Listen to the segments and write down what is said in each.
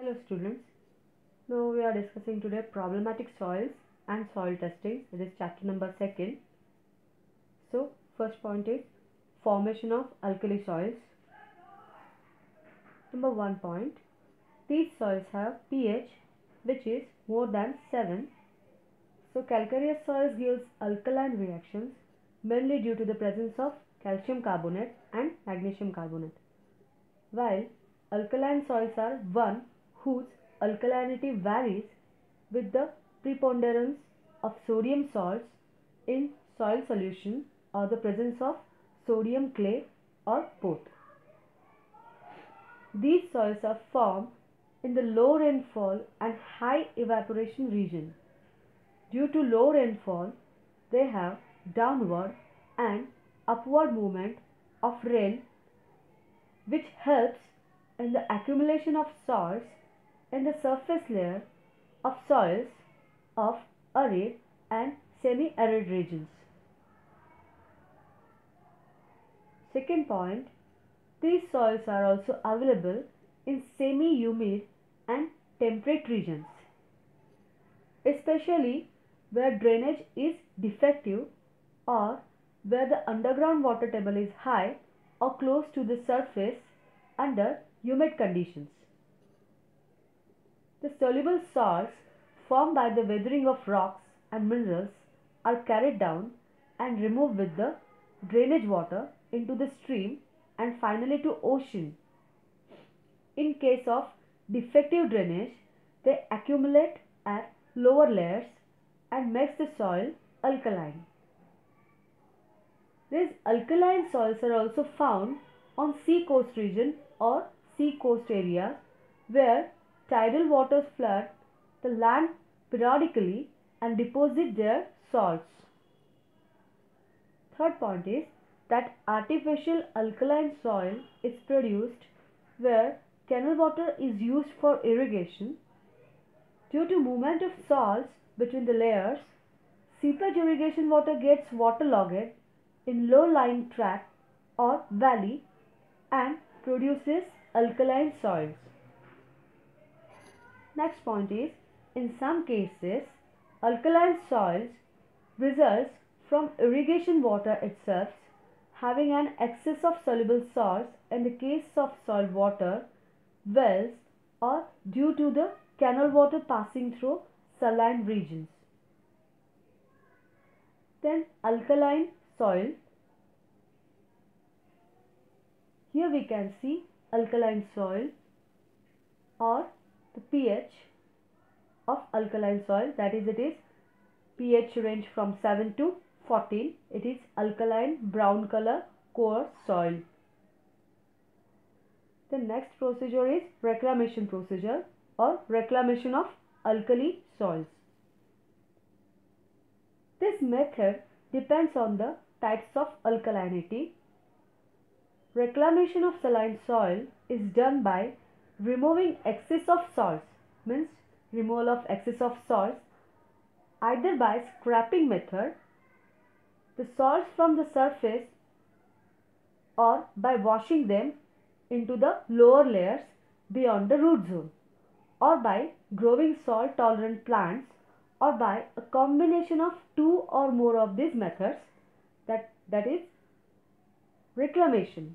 Hello students, now we are discussing today problematic soils and soil testing. It is chapter number 2. So first point is formation of alkali soils. Number 1 point, these soils have pH which is more than 7. So calcareous soils gives alkaline reactions mainly due to the presence of calcium carbonate and magnesium carbonate, while alkaline soils are one whose alkalinity varies with the preponderance of sodium salts in soil solution or the presence of sodium clay or both. These soils are formed in the low rainfall and high evaporation region. Due to low rainfall, they have downward and upward movement of rain, which helps in the accumulation of salts in the surface layer of soils of arid and semi-arid regions. Second point, these soils are also available in semi-humid and temperate regions, especially where drainage is defective or where the underground water table is high or close to the surface under humid conditions. The soluble salts formed by the weathering of rocks and minerals are carried down and removed with the drainage water into the stream and finally to ocean. In case of defective drainage, they accumulate at lower layers and makes the soil alkaline. These alkaline soils are also found on sea coast region or sea coast areas where tidal waters flood the land periodically and deposit their salts. Third point is that artificial alkaline soil is produced where canal water is used for irrigation. Due to movement of salts between the layers, seepage irrigation water gets waterlogged in low-lying tract or valley and produces alkaline soils. Next point is, in some cases, alkaline soils results from irrigation water itself having an excess of soluble salts in the case of soil water, wells, or due to the canal water passing through saline regions. Then alkaline soil. Here we can see alkaline soil or the pH of alkaline soil, that is, it is pH range from 7 to 14. It is alkaline brown color coarse soil. The next procedure is reclamation procedure or reclamation of alkali soils. This method depends on the types of alkalinity. Reclamation of saline soil is done by removing excess of salts, means removal of excess of salts, either by scraping method, the salts from the surface, or by washing them into the lower layers beyond the root zone, or by growing salt tolerant plants, or by a combination of two or more of these methods, that is reclamation.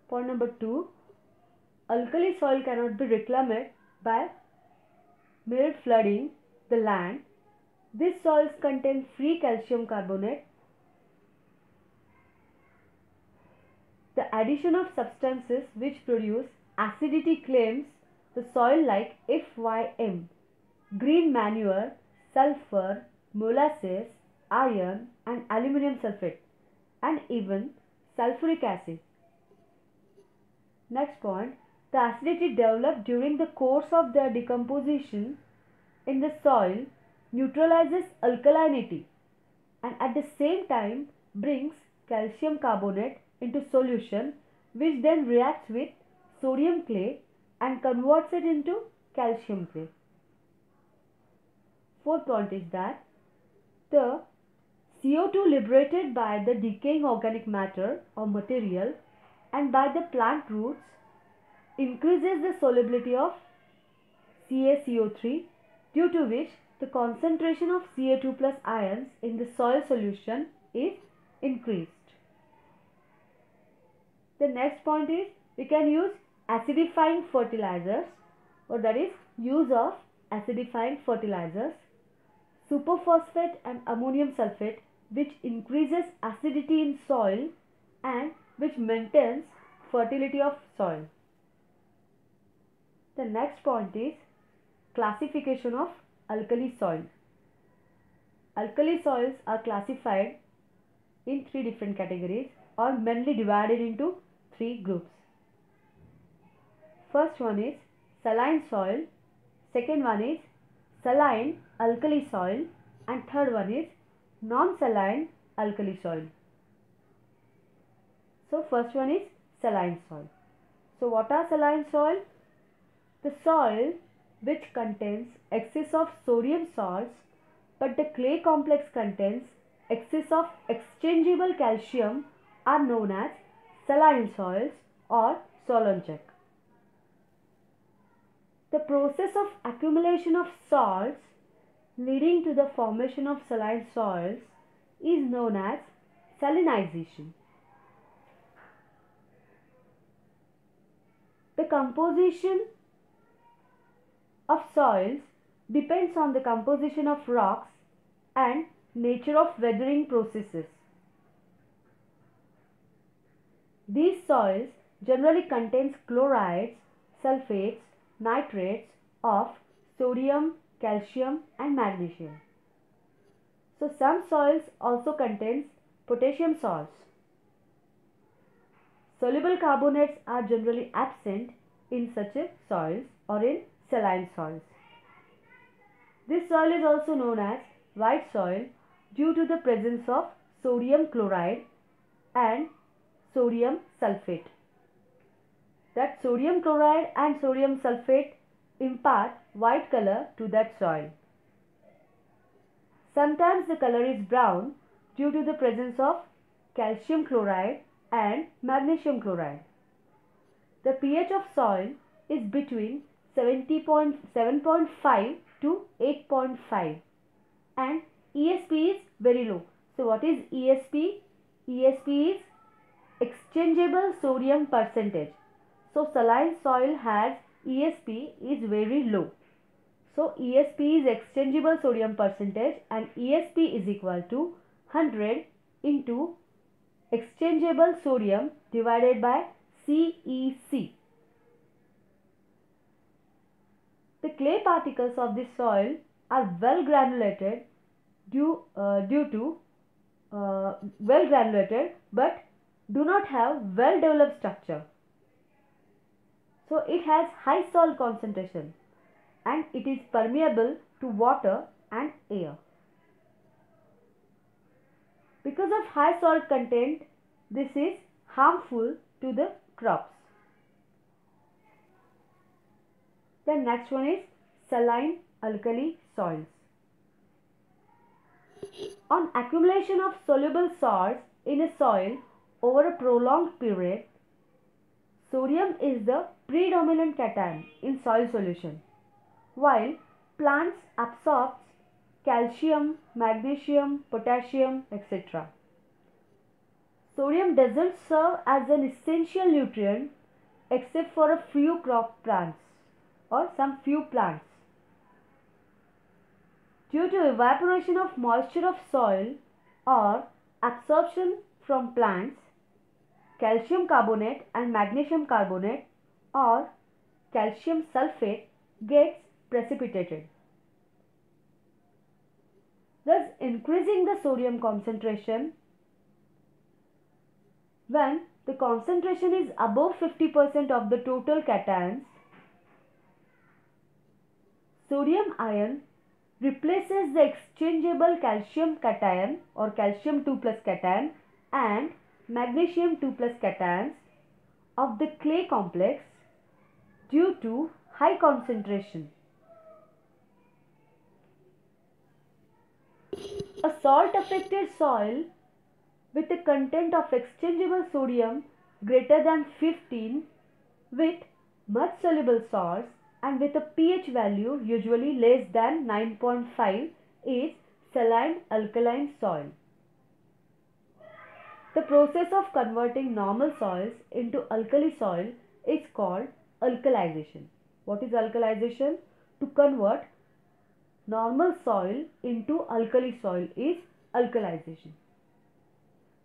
Point number 2, alkali soil cannot be reclaimed by mere flooding the land. These soils contain free calcium carbonate. The addition of substances which produce acidity claims the soil like FYM, green manure, sulfur, molasses, iron and aluminum sulfate, and even sulfuric acid. Next point, the acidity developed during the course of their decomposition in the soil neutralizes alkalinity and at the same time brings calcium carbonate into solution, which then reacts with sodium clay and converts it into calcium clay. Fourth point is that the CO2 liberated by the decaying organic matter or material and by the plant roots increases the solubility of CaCO3, due to which the concentration of Ca2 plus ions in the soil solution is increased. The next point is we can use acidifying fertilizers, or that is use of acidifying fertilizers, superphosphate and ammonium sulfate, which increases acidity in soil and which maintains fertility of soil. The next point is classification of alkali soil. Alkali soils are classified in three different categories, or mainly divided into three groups. First one is saline soil, second one is saline alkali soil, and third one is non-saline alkali soil. So first one is saline soil. So what are saline soil? The soil which contains excess of sodium salts, but the clay complex contains excess of exchangeable calcium, are known as saline soils or Solonchak. The process of accumulation of salts leading to the formation of saline soils is known as salinization. The composition of soils depends on the composition of rocks and nature of weathering processes. These soils generally contains chlorides, sulfates, nitrates of sodium, calcium and magnesium. So some soils also contains potassium salts. Soluble carbonates are generally absent in such soils or in saline soils. This soil is also known as white soil due to the presence of sodium chloride and sodium sulfate. That sodium chloride and sodium sulfate impart white color to that soil. Sometimes the color is brown due to the presence of calcium chloride and magnesium chloride. The pH of soil is between 7.5 to 8.5 and ESP is very low. So what is ESP? ESP is exchangeable sodium percentage. So saline soil has ESP is very low. So ESP is exchangeable sodium percentage, and ESP is equal to 100 into exchangeable sodium divided by CEC. The clay particles of this soil are well granulated but do not have well developed structure. So it has high salt concentration and it is permeable to water and air. Because of high salt content, this is harmful to the crops. The next one is saline alkali soils. On accumulation of soluble salts in a soil over a prolonged period, sodium is the predominant cation in soil solution, while plants absorb calcium, magnesium, potassium, etc. Sodium doesn't serve as an essential nutrient except for a few crop plants or some few plants. Due to evaporation of moisture of soil or absorption from plants, calcium carbonate and magnesium carbonate or calcium sulfate gets precipitated, thus increasing the sodium concentration. When the concentration is above 50% of the total cations, sodium ion replaces the exchangeable calcium cation or calcium 2 plus cation and magnesium 2 plus cations of the clay complex due to high concentration. A salt affected soil with a content of exchangeable sodium greater than 15 with Much soluble salts and with a pH value usually less than 9.5 is saline alkaline soil. The process of converting normal soils into alkali soil is called alkalization. What is alkalization? To convert normal soil into alkali soil is alkalization.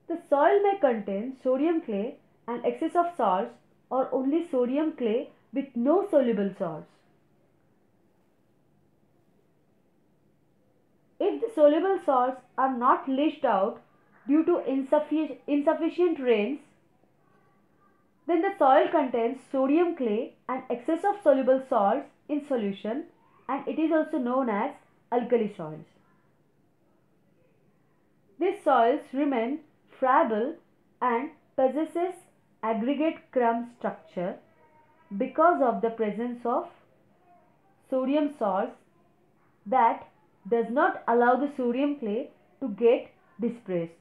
The soil may contain sodium clay and excess of salts or only sodium clay with no soluble salts. If the soluble salts are not leached out due to insufficient rains, then the soil contains sodium clay and excess of soluble salts in solution, and it is also known as alkali soils. These soils remain friable and possesses aggregate crumb structure because of the presence of sodium salts that does not allow the sodium clay to get dispersed.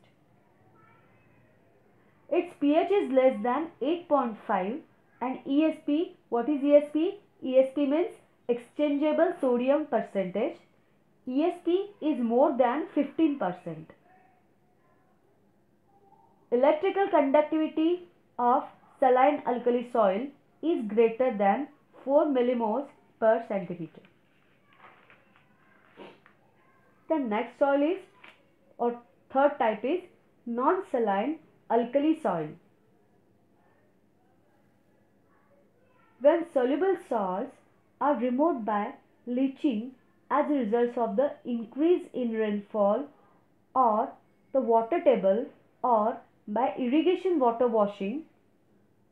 Its pH is less than 8.5 and ESP, what is ESP? ESP means exchangeable sodium percentage. ESP is more than 15%. Electrical conductivity of saline alkali soil is greater than 4 millimoles per centimeter. The next soil is, or third type is non-saline alkali soil. When soluble salts are removed by leaching as a result of the increase in rainfall or the water table or by irrigation water washing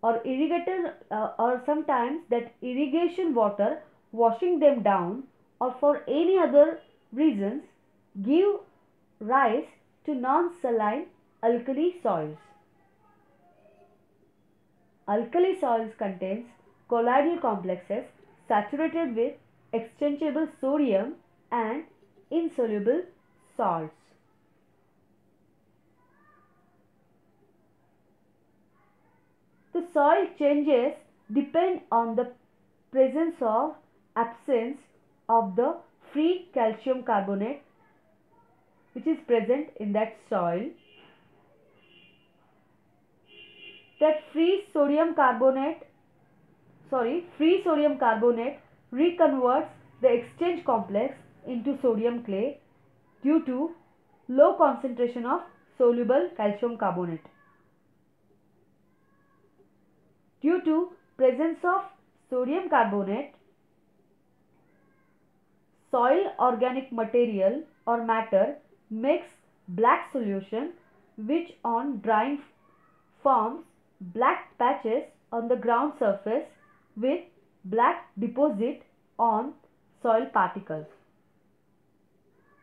or or sometimes that irrigation water washing them down or for any other reasons give rise to non-saline alkali soils. Alkali soils contains colloidal complexes saturated with exchangeable sodium and insoluble salts. The soil changes depend on the presence or absence of the free calcium carbonate which is present in that soil. That free sodium carbonate reconverts the exchange complex into sodium clay due to low concentration of soluble calcium carbonate. Due to presence of sodium carbonate, soil organic material or matter makes black solution which on drying forms black patches on the ground surface with black deposit on soil particles.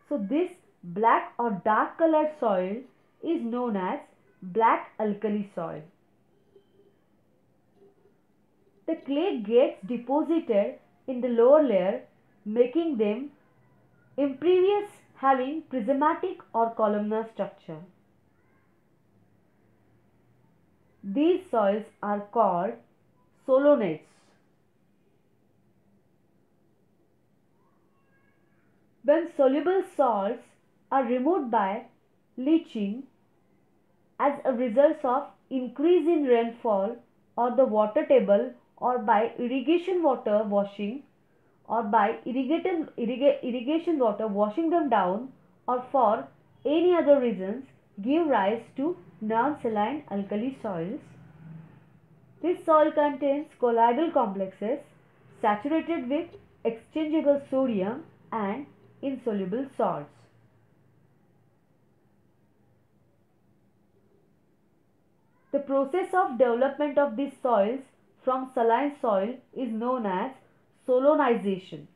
So this black or dark colored soil is known as black alkali soil. The clay gets deposited in the lower layer, making them impervious, having prismatic or columnar structure. These soils are called solanates. When soluble salts are removed by leaching as a result of increase in rainfall or the water table or by irrigation water washing or by irrigation water washing them down or for any other reasons give rise to non-saline alkali soils. This soil contains colloidal complexes saturated with exchangeable sodium and insoluble salts. The process of development of these soils from saline soil is known as solonization.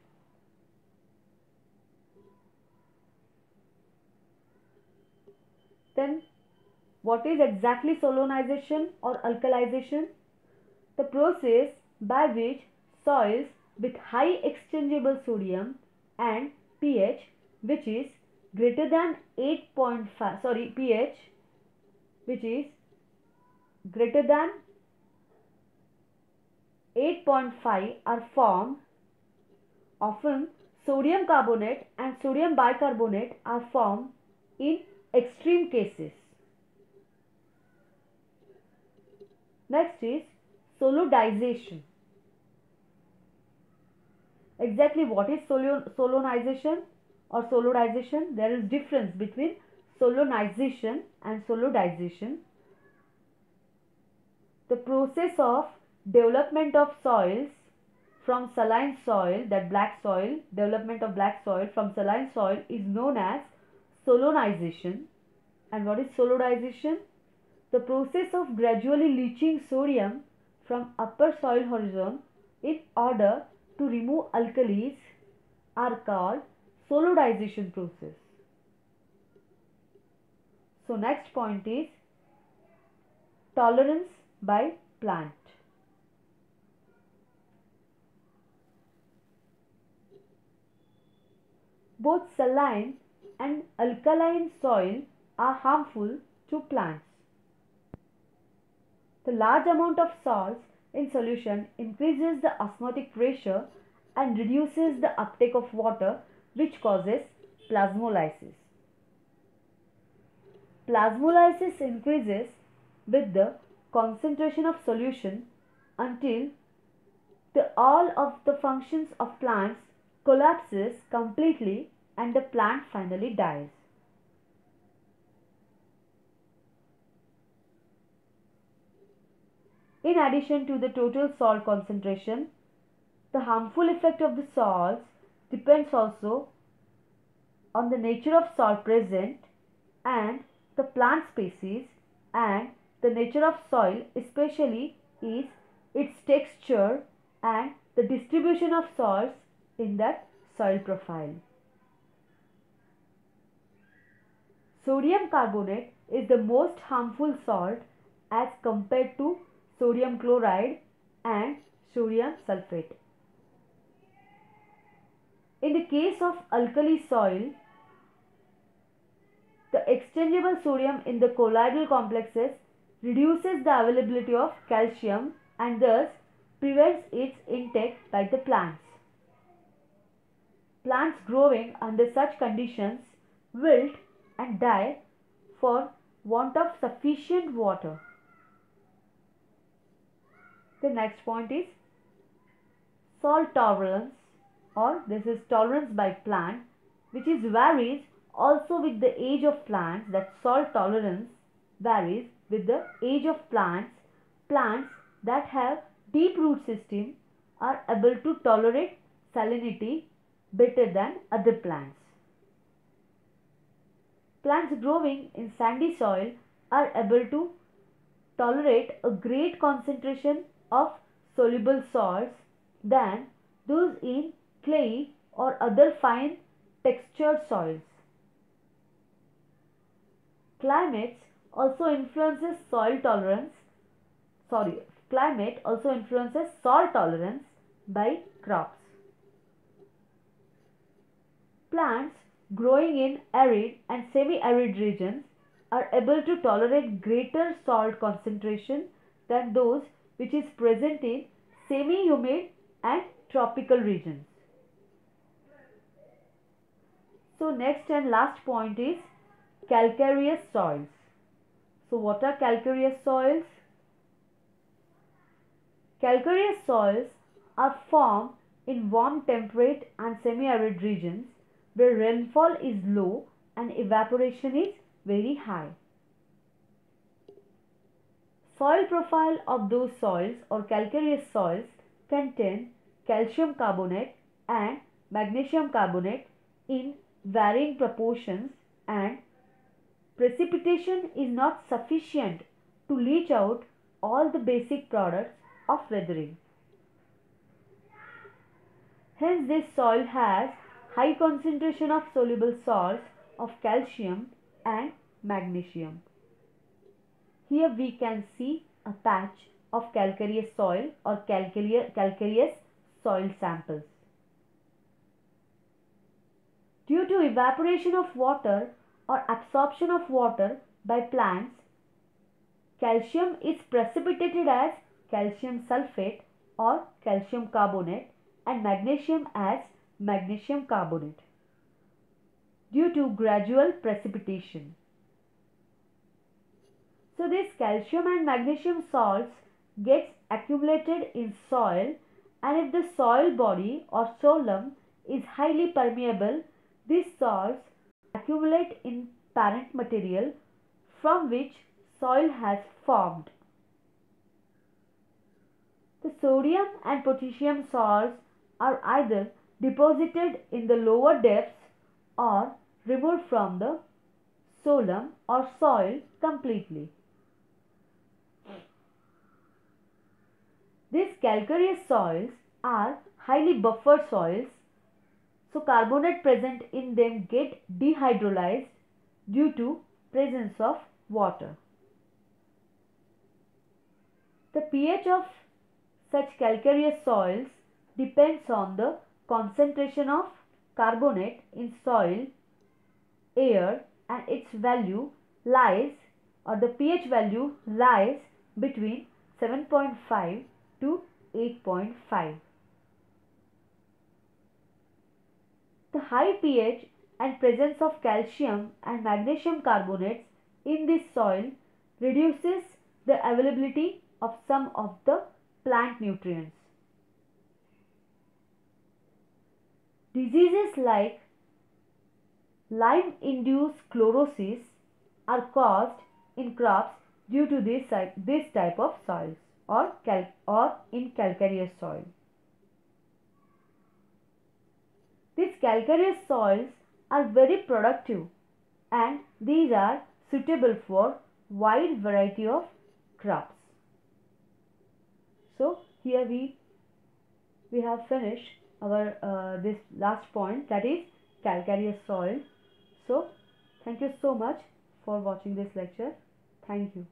Then what is exactly solonization or alkalization? The process by which soils with high exchangeable sodium and pH which is greater than 8.5 pH which is greater than 8.5 are formed. Often sodium carbonate and sodium bicarbonate are formed in extreme cases. Next is solidization. Exactly what is solonization or solidization? There is difference between solonization and solidization. The process of development of soils from saline soil, that black soil, development of black soil from saline soil is known as solonization. And what is solidization? The process of gradually leaching sodium from upper soil horizon in order to remove alkalis are called solidization process. So next point is tolerance by plant. Both saline and alkaline soil are harmful to plants. The large amount of salts in solution increases the osmotic pressure and reduces the uptake of water, which causes plasmolysis. Plasmolysis increases with the concentration of solution until all of the functions of plants collapses completely and the plant finally dies. In addition to the total salt concentration, the harmful effect of the salts depends also on the nature of salt present and the plant species and the nature of soil, especially is its texture and the distribution of salts in that soil profile. Sodium carbonate is the most harmful salt as compared to sodium chloride and sodium sulfate. In the case of alkali soil, the exchangeable sodium in the colloidal complexes reduces the availability of calcium and thus prevents its intake by the plants. Plants growing under such conditions wilt and die for want of sufficient water. The next point is salt tolerance, or this is tolerance by plant, which is varies also with the age of plants. That salt tolerance varies with the age of plants. Plants that have deep root system are able to tolerate salinity better than other plants. Plants growing in sandy soil are able to tolerate a great concentration of soluble salts than those in clay or other fine textured soils. Climate also influences salt tolerance by crops. Plants growing in arid and semi-arid regions are able to tolerate greater salt concentration than those which is present in semi-humid and tropical regions. So next and last point is calcareous soils. So what are calcareous soils? Calcareous soils are formed in warm temperate and semi-arid regions where rainfall is low and evaporation is very high. Soil profile of those soils or calcareous soils contain calcium carbonate and magnesium carbonate in varying proportions, and precipitation is not sufficient to leach out all the basic products of weathering. Hence this soil has high concentration of soluble salts of calcium and magnesium. Here we can see a patch of calcareous soil or calcareous soil samples. Due to evaporation of water or absorption of water by plants, calcium is precipitated as calcium sulfate or calcium carbonate and magnesium as magnesium carbonate due to gradual precipitation. So these calcium and magnesium salts gets accumulated in soil, and if the soil body or solum is highly permeable, these salts accumulate in parent material from which soil has formed. The sodium and potassium salts are either deposited in the lower depths or removed from the solum or soil completely. These calcareous soils are highly buffered soils, so carbonate present in them get dehydrolyzed due to presence of water. The pH of such calcareous soils depends on the concentration of carbonate in soil, air, and its value lies, or the pH value lies between 7.5 to 8.5. The high pH and presence of calcium and magnesium carbonates in this soil reduces the availability of some of the plant nutrients. Diseases like Lyme-induced chlorosis are caused in crops due to this type of soils or in calcareous soil. These calcareous soils are very productive, and these are suitable for wide variety of crops. So here we have finished our this last point, that is calcareous soil. So thank you so much for watching this lecture. Thank you.